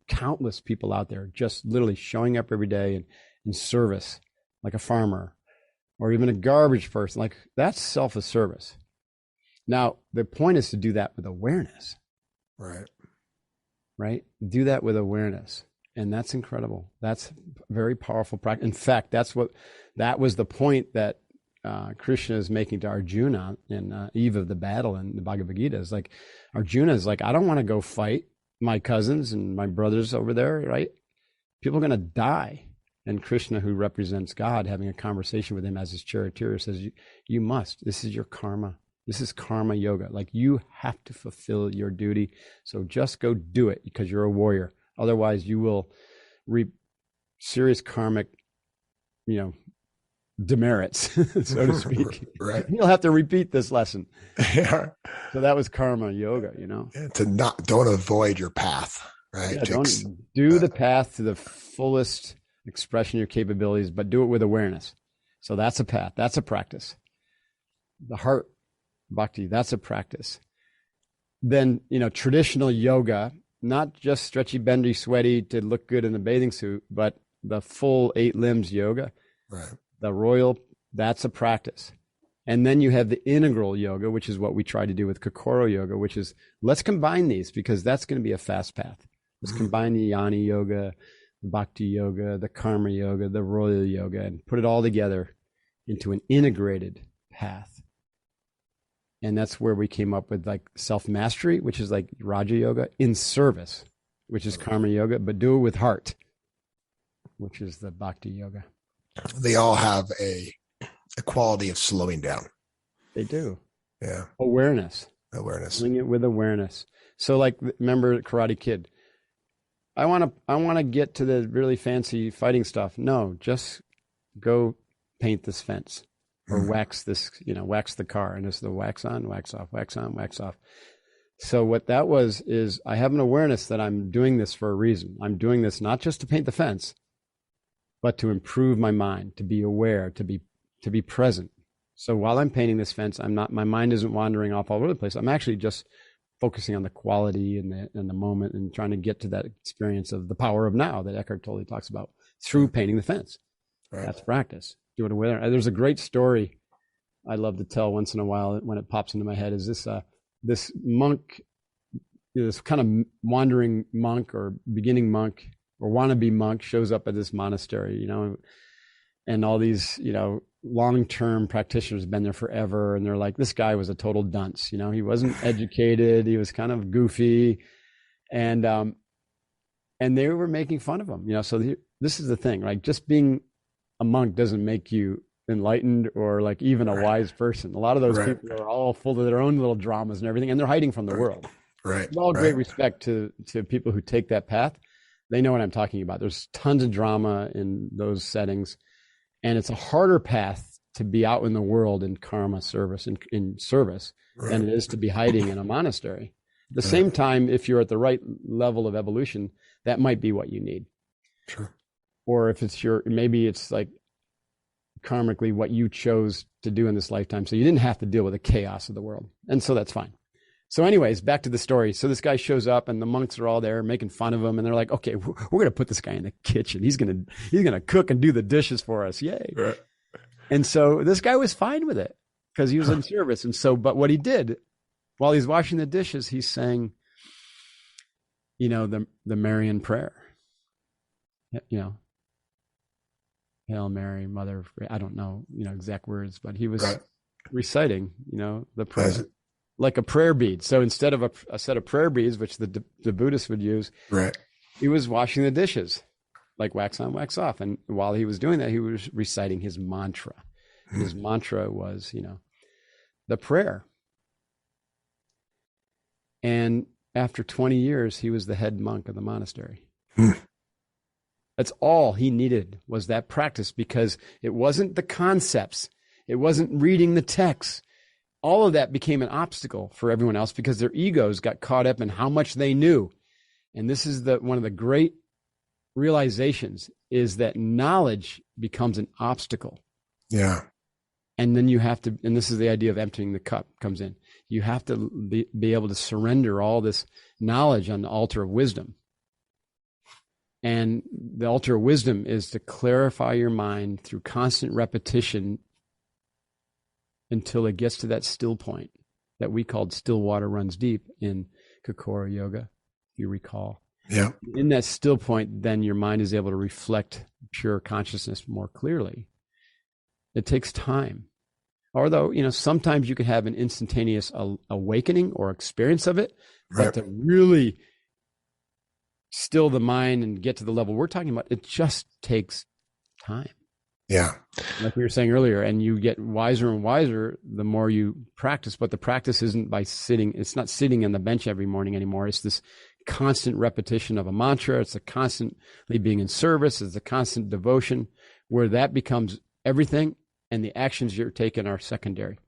countless people out there just literally showing up every day in service, like a farmer or even a garbage person. Like, that's selfless service. Now, the point is to do that with awareness. Right? Do that with awareness. And that's incredible. That's very powerful practice. In fact, that was the point that Krishna is making to Arjuna in eve of the battle in the Bhagavad Gita. Is like, Arjuna is like, I don't want to go fight my cousins and my brothers over there, right? People are going to die. And Krishna, who represents God, having a conversation with him as his charioteer, says, you must. This is your karma. This is karma yoga. Like, you have to fulfill your duty. So just go do it because you're a warrior. Otherwise, you will reap serious karmic, demerits, so to speak. Right. You'll have to repeat this lesson. Yeah. So that was karma yoga, Don't avoid your path, right? Yeah, do the path to the fullest expression of your capabilities, but do it with awareness. So that's a path. That's a practice. The heart bhakti, that's a practice. Then, traditional yoga, not just stretchy, bendy, sweaty to look good in a bathing suit, but the full 8 limbs yoga. Right. The royal, that's a practice. And then you have the integral yoga, which is what we try to do with Kokoro yoga, which is, let's combine these because that's going to be a fast path. Let's combine the Jnana yoga, the Bhakti yoga, the Karma yoga, the royal yoga, and put it all together into an integrated path. And that's where we came up with like self-mastery, which is like Raja yoga, in service, which is Karma yoga, but do it with heart, which is the Bhakti yoga. They all have a quality of slowing down. They do. Yeah. Awareness. Awareness. Doing it with awareness. So like, remember Karate Kid? I want to get to the really fancy fighting stuff. No, just go paint this fence or wax this, wax the car, and it's the wax on, wax off, wax on, wax off. So what that was is I have an awareness that I'm doing this for a reason. I'm doing this not just to paint the fence, but to improve my mind, to be aware, to be present. So while I'm painting this fence, my mind isn't wandering off all over the place. I'm actually just focusing on the quality and the moment and trying to get to that experience of the power of now that Eckhart Tolle talks about through painting the fence. Right. That's practice. Do it away. There's a great story I love to tell once in a while when it pops into my head. Is this monk, this kind of wandering monk or beginning monk or wannabe monk shows up at this monastery, and all these, long-term practitioners have been there forever. And they're like, this guy was a total dunce. He wasn't educated. He was kind of goofy. And they were making fun of him, so this is the thing, like just being a monk doesn't make you enlightened or like even a wise person. A lot of those people are all full of their own little dramas and everything, and they're hiding from the world. Right. With all great respect to people who take that path. They know what I'm talking about. There's tons of drama in those settings. And it's a harder path to be out in the world in karma service, in service, than it is to be hiding in a monastery. At the same time, if you're at the right level of evolution, that might be what you need. Sure. Or if it's maybe it's like karmically what you chose to do in this lifetime. So you didn't have to deal with the chaos of the world. And so that's fine. So anyways, back to the story. So this guy shows up and the monks are all there making fun of him. And they're like, okay, we're going to put this guy in the kitchen. He's going to cook and do the dishes for us. Yay. Right. And so this guy was fine with it because he was in service. And so, but what he did while he's washing the dishes, he sang, the Marian prayer, Hail Mary, Mother of Grace. I don't know, exact words, but he was reciting, the prayer. Like a prayer bead. So instead of a set of prayer beads, which the Buddhists would use, he was washing the dishes, like wax on, wax off. And while he was doing that, he was reciting his mantra. And his mantra was, the prayer. And after 20 years, he was the head monk of the monastery. That's all he needed was that practice, because it wasn't the concepts. It wasn't reading the text. All of that became an obstacle for everyone else because their egos got caught up in how much they knew. And this is one of the great realizations, is that knowledge becomes an obstacle. Yeah. And then you have to, and this is the idea of emptying the cup comes in. You have to be able to surrender all this knowledge on the altar of wisdom. And the altar of wisdom is to clarify your mind through constant repetition until it gets to that still point that we called still water runs deep in Kokoro yoga, if you recall. Yeah. In that still point, then your mind is able to reflect pure consciousness more clearly. It takes time. Although, sometimes you can have an instantaneous awakening or experience of it, but to really still the mind and get to the level we're talking about, it just takes time. Yeah. Like we were saying earlier, and you get wiser and wiser the more you practice, but the practice isn't by sitting. It's not sitting on the bench every morning anymore. It's this constant repetition of a mantra. It's a constantly being in service. It's a constant devotion where that becomes everything, and the actions you're taking are secondary.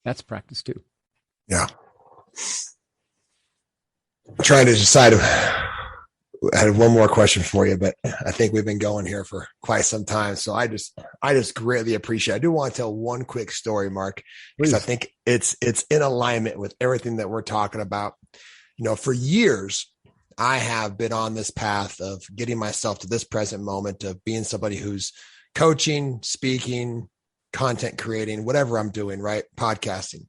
That's practice too. Yeah. I'm trying to decide. I had one more question for you, but I think we've been going here for quite some time. So I just greatly appreciate it. I do want to tell one quick story, Mark, because I think it's in alignment with everything that we're talking about. For years, I have been on this path of getting myself to this present moment of being somebody who's coaching, speaking, content creating, whatever I'm doing, right? Podcasting.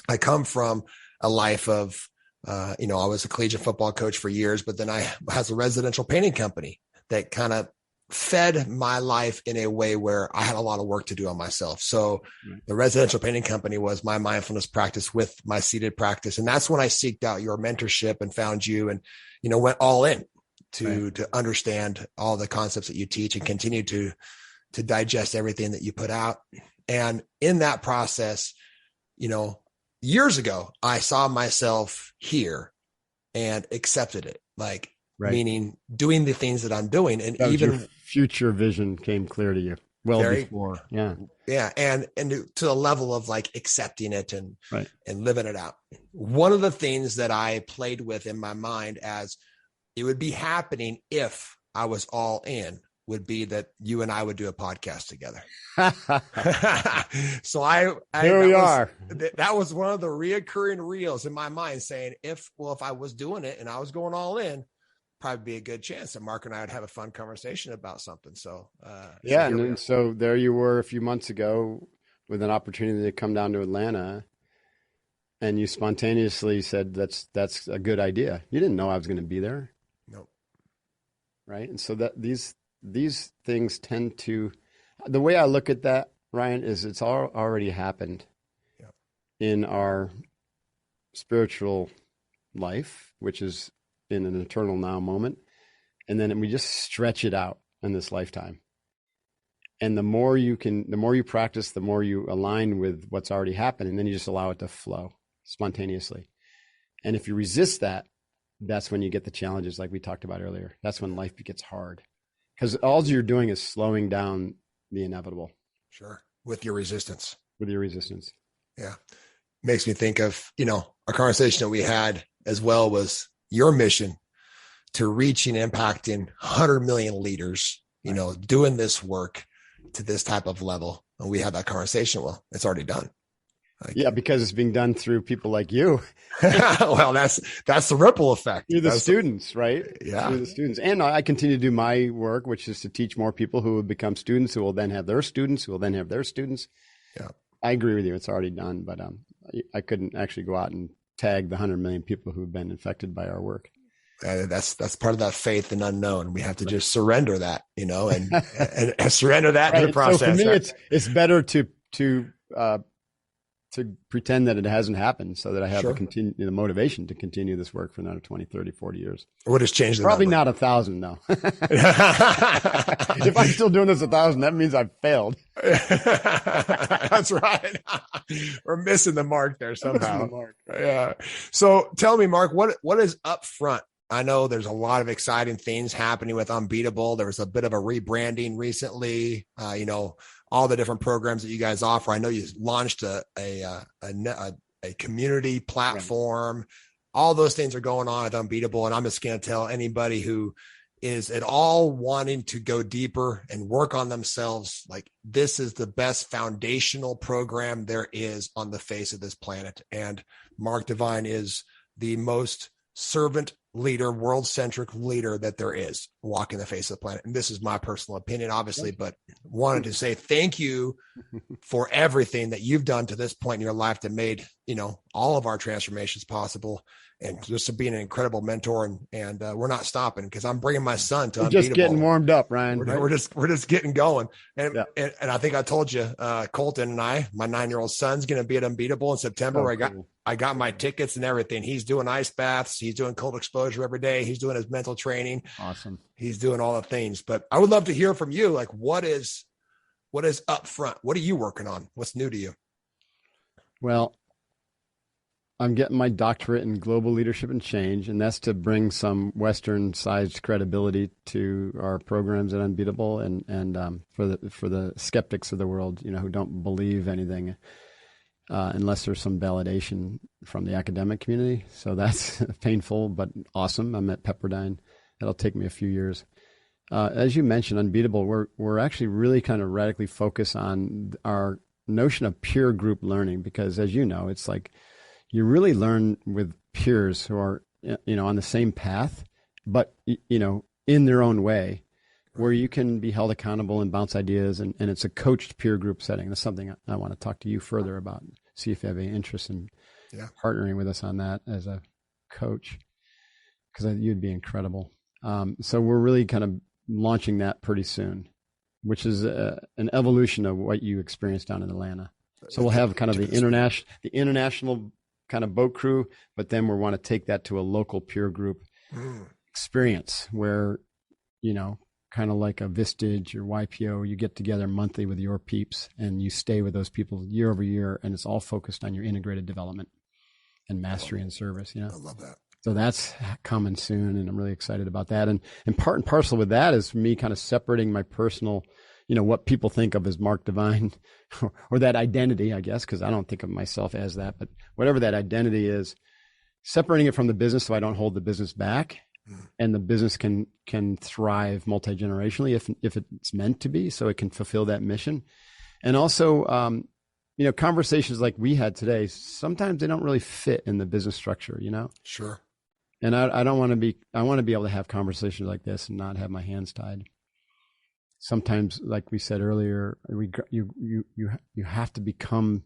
I come from a life of, I was a collegiate football coach for years, but then I has a residential painting company that kind of fed my life in a way where I had a lot of work to do on myself. So the residential painting company was my mindfulness practice with my seated practice. And that's when I seeked out your mentorship and found you and, went all in to understand all the concepts that you teach and continue to digest everything that you put out. And in that process, you years ago, I saw myself here and accepted it, like meaning doing the things that I'm doing. And that even your future vision came clear to you before. Yeah. Yeah. And to the level of like accepting it and living it out. One of the things that I played with in my mind as it would be happening if I was all in would be that you and I would do a podcast together. So that was one of the reoccurring reels in my mind saying, if I was doing it and I was going all in, probably be a good chance that Mark and I would have a fun conversation about something. So, so there you were a few months ago with an opportunity to come down to Atlanta, and you spontaneously said, that's a good idea. You didn't know I was going to be there. Nope. Right. And so that these things tend to, the way I look at that, Ryan, is it's already happened in our spiritual life, which is in an eternal now moment. And then we just stretch it out in this lifetime. And the more you practice, the more you align with what's already happened. And then you just allow it to flow spontaneously. And if you resist that, that's when you get the challenges like we talked about earlier. That's when life gets hard. Because all you're doing is slowing down the inevitable. Sure. With your resistance. Yeah. Makes me think of, a conversation that we had as well was your mission to reaching and impacting 100 million leaders, doing this work to this type of level. And we had that conversation. Well, it's already done. Because it's being done through people like you. Well, that's the ripple effect. Through the students, right? Yeah. Through the students. And I continue to do my work, which is to teach more people who will become students, who will then have their students, who will then have their students. Yeah. I agree with you. It's already done, but I couldn't actually go out and tag the 100 million people who've been infected by our work. That's part of that faith and unknown. We have to just surrender that, and surrender that to the process. So for me, it's better to pretend that it hasn't happened so that I have the motivation to continue this work for another 20, 30, 40 years. What has changed? Probably not 1,000, no. If I'm still doing this 1,000, that means I've failed. That's right. We're missing the mark there somehow. Yeah. So tell me, Mark, what is up front? I know there's a lot of exciting things happening with Unbeatable. There was a bit of a rebranding recently, all the different programs that you guys offer. I know you launched a community platform. Right. All those things are going on at Unbeatable. And I'm just going to tell anybody who is at all wanting to go deeper and work on themselves, like this is the best foundational program there is on the face of this planet. And Mark Divine is the most servant leader, world-centric leader that there is walking the face of the planet. And this is my personal opinion, obviously, but wanted to say thank you for everything that you've done to this point in your life that made, all of our transformations possible. And just to be an incredible mentor, and we're not stopping because I'm bringing my son to Unbeatable. Just getting warmed up, Ryan. We're just getting going. And I think I told you, Colton and my 9-year-old son's going to be at Unbeatable in September. I got my tickets and everything. He's doing ice baths. He's doing cold exposure every day. He's doing his mental training. Awesome. He's doing all the things. But I would love to hear from you. Like, what is up front? What are you working on? What's new to you? Well, I'm getting my doctorate in global leadership and change, and that's to bring some Western-sized credibility to our programs at Unbeatable, and for the skeptics of the world, who don't believe anything unless there's some validation from the academic community. So that's painful but awesome. I'm at Pepperdine. That'll take me a few years. As you mentioned, Unbeatable, we're actually really kind of radically focused on our notion of peer group learning, because as you know, it's like you really learn with peers who are, on the same path, but, in their own way, where you can be held accountable and bounce ideas. And it's a coached peer group setting. That's something I want to talk to you further about, see if you have any interest in partnering with us on that as a coach, because you'd be incredible. So we're really kind of launching that pretty soon, which is an evolution of what you experienced down in Atlanta. So we'll have kind of the international kind of boat crew, but then we want to take that to a local peer group experience where, kind of like a Vistage or YPO, you get together monthly with your peeps and you stay with those people year over year, and it's all focused on your integrated development. and mastery and service, I love that. So that's coming soon, and I'm really excited about that. And part and parcel with that is me kind of separating my personal, what people think of as Mark Divine or that identity, I guess, because I don't think of myself as that, but whatever that identity is, separating it from the business so I don't hold the business back, and the business can thrive multi-generationally if it's meant to be, so it can fulfill that mission. And also, conversations like we had today, sometimes they don't really fit in the business structure, Sure. And I don't want to be, I want to be able to have conversations like this and not have my hands tied. Sometimes, like we said earlier, you have to become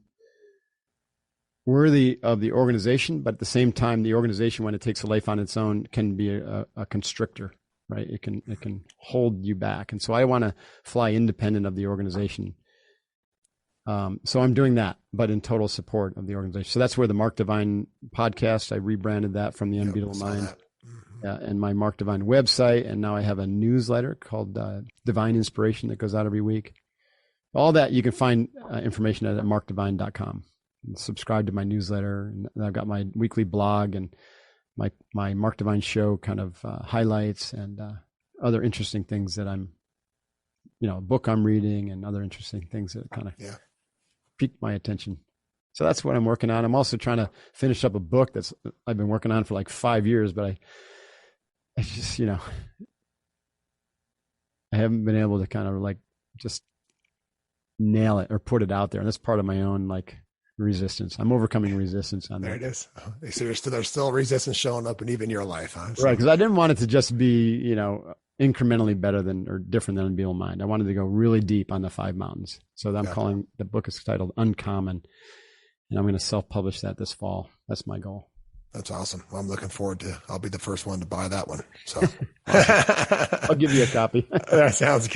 worthy of the organization, but at the same time, the organization, when it takes a life on its own, can be a constrictor, right? It can hold you back. And so I want to fly independent of the organization. So I'm doing that, but in total support of the organization. So that's where the Mark Divine podcast, I rebranded that from the Unbeatable Mind. And my Mark Divine website. And now I have a newsletter called Divine Inspiration that goes out every week. All that you can find information at markdivine.com. And subscribe to my newsletter. And I've got my weekly blog and my Mark Divine show kind of highlights and other interesting things that I'm, a book I'm reading and other interesting things that kind of piqued my attention. So that's what I'm working on. I'm also trying to finish up a book I've been working on for like 5 years, but I just, I haven't been able to kind of like just nail it or put it out there. And that's part of my own like resistance. I'm overcoming resistance on there. There it is. So there's still resistance showing up in even your life, huh? So. Right. Because I didn't want it to just be, incrementally better than or different than Unbeatable Mind. I wanted to go really deep on the 5 mountains. So I'm calling the book is titled Uncommon. And I'm going to self-publish that this fall. That's my goal. That's awesome. Well, I'm looking forward to, I'll be the first one to buy that one. So I'll give you a copy. That sounds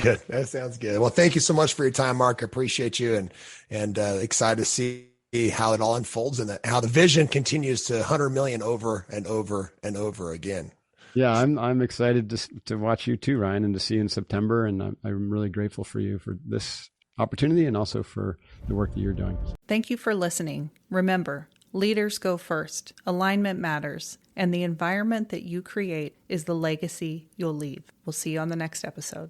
good. Well, thank you so much for your time, Mark. I appreciate you and excited to see how it all unfolds and how the vision continues to 100 million over and over and over again. Yeah, I'm excited to watch you too, Ryan, and to see you in September. And I'm really grateful for you for this opportunity and also for the work that you're doing. Thank you for listening. Remember, leaders go first. Alignment matters. And the environment that you create is the legacy you'll leave. We'll see you on the next episode.